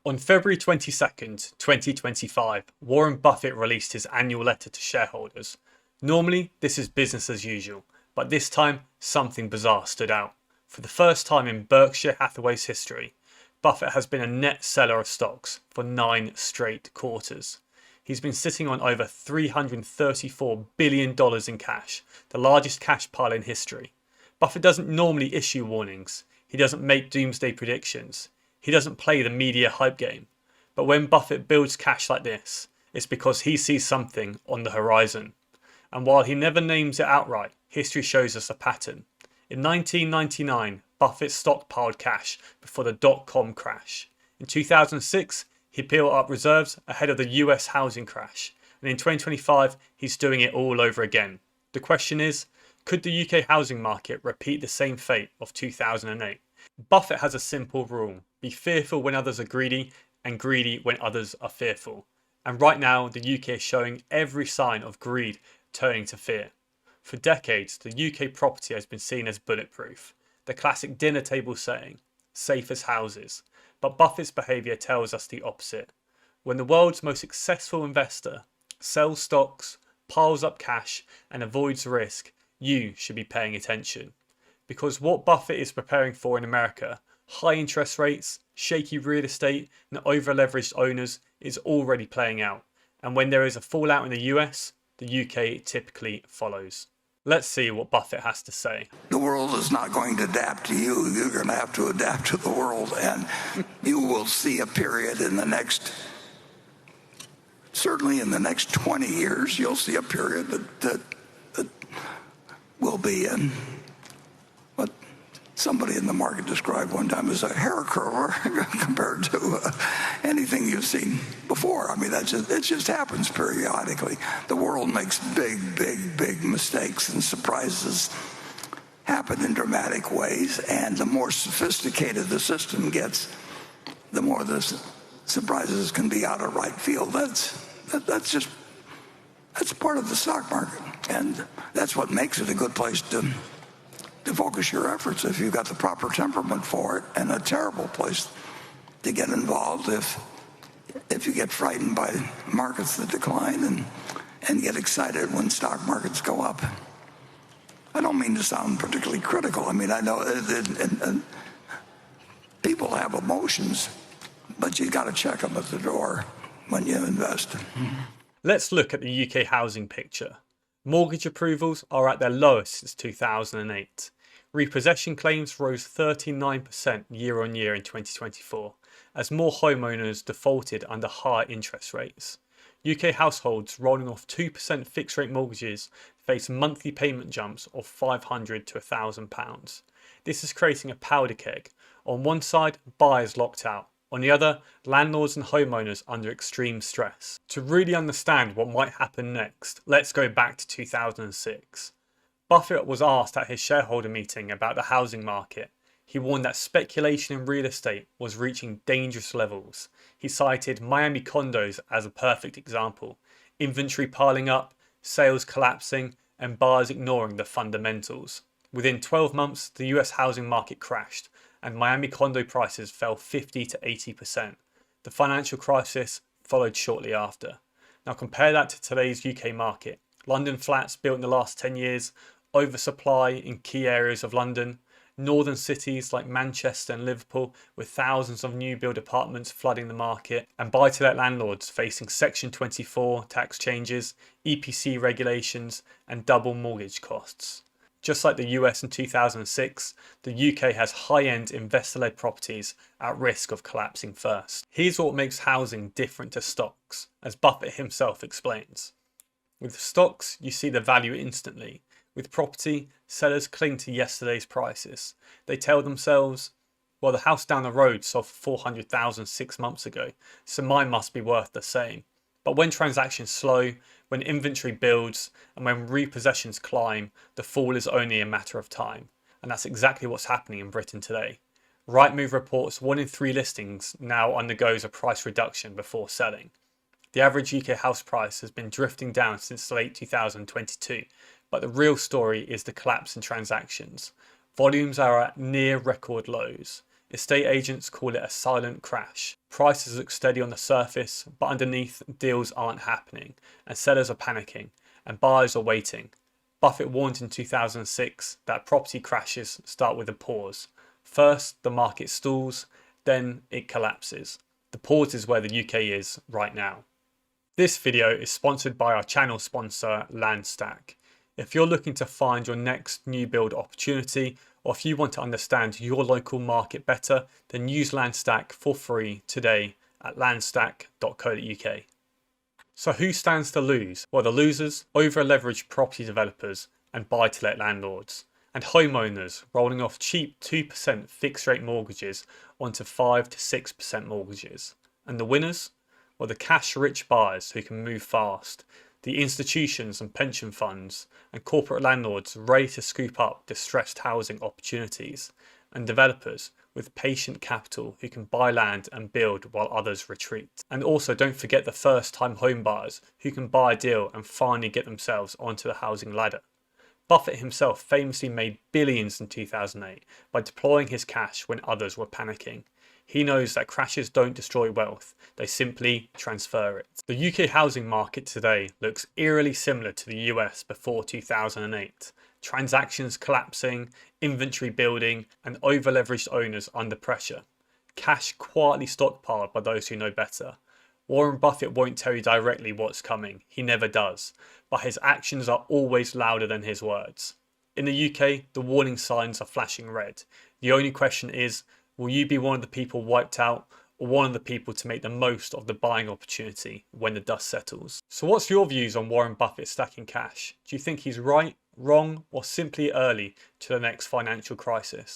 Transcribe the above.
On February 22nd, 2025, Warren Buffett released his annual letter to shareholders. Normally, this is business as usual, but this time, something bizarre stood out. For the first time in Berkshire Hathaway's history, Buffett has been a net seller of stocks for 9 straight quarters. He's been sitting on over $334 billion in cash, the largest cash pile in history. Buffett doesn't normally issue warnings. He doesn't make doomsday predictions. He doesn't play the media hype game. But when Buffett builds cash like this, it's because he sees something on the horizon. And while he never names it outright, history shows us a pattern. In 1999, Buffett stockpiled cash before the dot-com crash. In 2006, he built up reserves ahead of the US housing crash. And in 2025, he's doing it all over again. The question is, could the UK housing market repeat the same fate of 2008? Buffett has a simple rule. Be fearful when others are greedy and greedy when others are fearful. And right now, the UK is showing every sign of greed turning to fear. For decades, the UK property has been seen as bulletproof. The classic dinner table saying, safe as houses. But Buffett's behaviour tells us the opposite. When the world's most successful investor sells stocks, piles up cash and avoids risk, you should be paying attention. Because what Buffett is preparing for in America, high interest rates, shaky real estate and over-leveraged owners, is already playing out. And when there is a fallout in the US, the UK typically follows. Let's see what Buffett has to say. The world is not going to adapt to you. You're going to have to adapt to the world. And you will see a period in the next, certainly in the next 20 years, you'll see a period that will be in what somebody in the market described one time as a hair curler compared to anything you've seen before. I mean, it just happens periodically. The world makes big mistakes, and surprises happen in dramatic ways. And the more sophisticated the system gets, the more the surprises can be out of right field. That's part of the stock market, and that's what makes it a good place to focus your efforts if you've got the proper temperament for it, and a terrible place to get involved if you get frightened by markets that decline and get excited when stock markets go up. I don't mean to sound particularly critical. I mean, I know people have emotions, but you got to check them at the door when you invest. Let's look at the UK housing picture. Mortgage approvals are at their lowest since 2008. Repossession claims rose 39% year on year in 2024, as more homeowners defaulted under higher interest rates. UK households rolling off 2% fixed rate mortgages face monthly payment jumps of £500 to £1,000. This is creating a powder keg. On one side, buyers locked out. On the other, landlords and homeowners under extreme stress. To really understand what might happen next, let's go back to 2006. Buffett was asked at his shareholder meeting about the housing market. He warned that speculation in real estate was reaching dangerous levels. He cited Miami condos as a perfect example. Inventory piling up, sales collapsing, and buyers ignoring the fundamentals. Within 12 months, the US housing market crashed, and Miami condo prices fell 50 to 80%. The financial crisis followed shortly after. Now compare that to today's UK market. London flats built in the last 10 years, oversupply in key areas of London, northern cities like Manchester and Liverpool with thousands of new build apartments flooding the market, and buy-to-let landlords facing Section 24 tax changes, EPC regulations and double mortgage costs. Just like the US in 2006, the UK has high-end investor-led properties at risk of collapsing first. Here's what makes housing different to stocks, as Buffett himself explains. With stocks, you see the value instantly. With property, sellers cling to yesterday's prices. They tell themselves, well, the house down the road sold for $400,000 6 months ago, so mine must be worth the same. But when transactions slow, when inventory builds, and when repossessions climb, the fall is only a matter of time. And that's exactly what's happening in Britain today. Rightmove reports 1 in 3 listings now undergoes a price reduction before selling. The average UK house price has been drifting down since late 2022, but the real story is the collapse in transactions. Volumes are at near record lows. Estate agents call it a silent crash. Prices look steady on the surface, but underneath, deals aren't happening, and sellers are panicking, and buyers are waiting. Buffett warned in 2006 that property crashes start with a pause. First, the market stalls, then it collapses. The pause is where the UK is right now. This video is sponsored by our channel sponsor, Landstack. If you're looking to find your next new build opportunity, or if you want to understand your local market better, then use Landstack for free today at landstack.co.uk. So who stands to lose? Well, the losers, over-leveraged property developers and buy-to-let landlords, and homeowners rolling off cheap 2% fixed-rate mortgages onto 5 to 6% mortgages. And the winners? Well, the cash-rich buyers who can move fast, the institutions and pension funds and corporate landlords ready to scoop up distressed housing opportunities, and developers with patient capital who can buy land and build while others retreat. And also don't forget the first-time home buyers who can buy a deal and finally get themselves onto the housing ladder. Buffett himself famously made billions in 2008 by deploying his cash when others were panicking. He knows that crashes don't destroy wealth, they simply transfer it. The UK housing market today looks eerily similar to the US before 2008. Transactions collapsing, inventory building, and over-leveraged owners under pressure. Cash quietly stockpiled by those who know better. Warren Buffett won't tell you directly what's coming, he never does, but his actions are always louder than his words. In the UK, the warning signs are flashing red. The only question is, will you be one of the people wiped out, or one of the people to make the most of the buying opportunity when the dust settles? So what's your views on Warren Buffett stacking cash? Do you think he's right, wrong, or simply early to the next financial crisis?